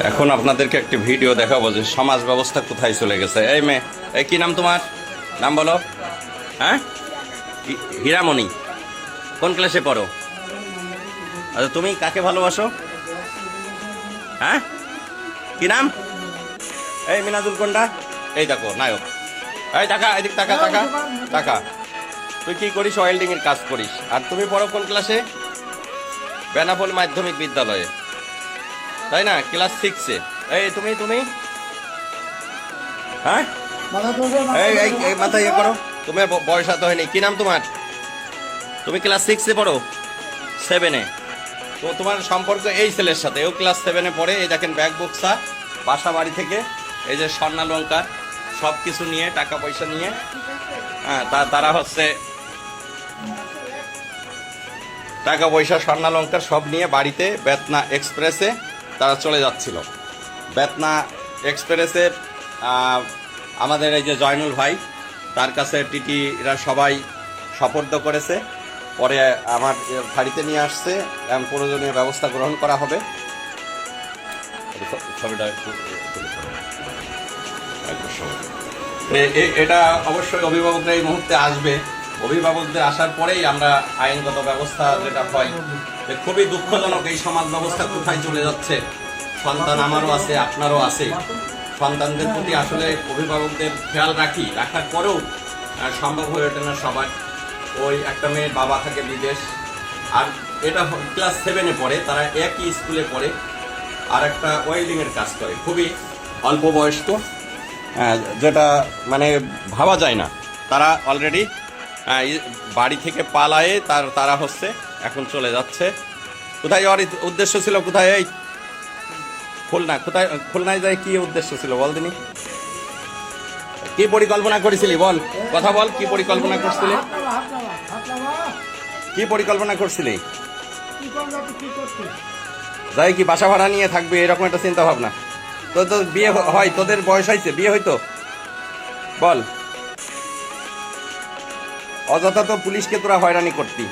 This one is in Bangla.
এখন আপনাদেরকে একটি ভিডিও দেখাবো যে সমাজ ব্যবস্থা কোথায় চলে গেছে। এই মেয়ে, এই কি নাম তোমার? নাম বলো। হ্যাঁ, হীরামণি। কোন ক্লাসে পড়ো? আচ্ছা, তুমি কাকে ভালোবাসো? হ্যাঁ, কি নাম? এই মিনাজুল কোনটা? এই দেখো নায়ক। এই টাকা, এদিক টাকা টাকা টাকা। তুই কি করিস? ওয়েল্ডিং এর কাজ করিস। আর তুমি পড়ো কোন ক্লাসে? বেনাপোল মাধ্যমিক বিদ্যালয়ে, তাই না? ক্লাস 6-এ। এই তুমি তুমি হ্যাঁ, এই এই এই মাথা ইয়ে করো। তোমার বয়স এত হয়নি। কি নাম তোমার? তুমি ক্লাস 6-এ পড়ো? 7-এ? তো তোমার সম্পর্ক এই ছেলের সাথে, ও ক্লাস 7-এ পড়ে। এই দেখেন ব্যাগ বক্সা, বাসা বাড়ি থেকে এই যে স্বর্ণালঙ্কার সব কিছু নিয়ে, টাকা পয়সা নিয়ে, হ্যাঁ তারা হচ্ছে টাকা পয়সা স্বর্ণালঙ্কার সব নিয়ে বাড়িতে বেতনা এক্সপ্রেসে তারা চলে যাচ্ছিল। বেতনা এক্সপ্রেসের আমাদের এই যে জয়নুল ভাই, তার কাছে টিটিরা সবাই সোপর্দ করেছে। পরে আমার বাড়িতে নিয়ে আসছে, প্রয়োজনীয় ব্যবস্থা গ্রহণ করা হবে। এটা অবশ্যই অভিভাবকরা এই মুহূর্তে আসবে। অভিভাবকদের আসার পরেই আমরা আইনগত ব্যবস্থা যেটা হয়। খুবই দুঃখজনক এই সমাজ ব্যবস্থা কোথায় চলে যাচ্ছে। সন্তান আমারও আছে, আপনারও আছে। সন্তানদের প্রতি আসলে অভিভাবকদের খেয়াল রাখার পরেও সম্ভব হয়ে ওঠে না সবার। ওই একটা মেয়ের বাবা থাকে বিদেশ, আর এটা ক্লাস 7-এ পড়ে, তারা একই স্কুলে পড়ে, আর একটা ওয়েল্ডিংয়ের কাজ করে। খুবই অল্প বয়স, তো যেটা মানে ভাবা যায় না। তারা অলরেডি বাড়ি থেকে পালায়ে তারা হচ্ছে এখন চলে যাচ্ছে। কোথায় যাওয়ার উদ্দেশ্য ছিল? কোথায়? এই খুলনা। কোথায় খুলনায় যায়? কি উদ্দেশ্য ছিল বল দিনি? কি পরিকল্পনা করেছিলি বল, কথা বল। কি পরিকল্পনা করছিলি? কি পরিকল্পনা করছিলি? যাই কি বাসা ভাড়া নিয়ে থাকবে এরকম একটা চিন্তা ভাবনা? তো বিয়ে হয়? তোদের বয়স হয়েছে, বিয়ে হইতো? বল। অযথা তো পুলিশকে তোরা হয়রানি করতি।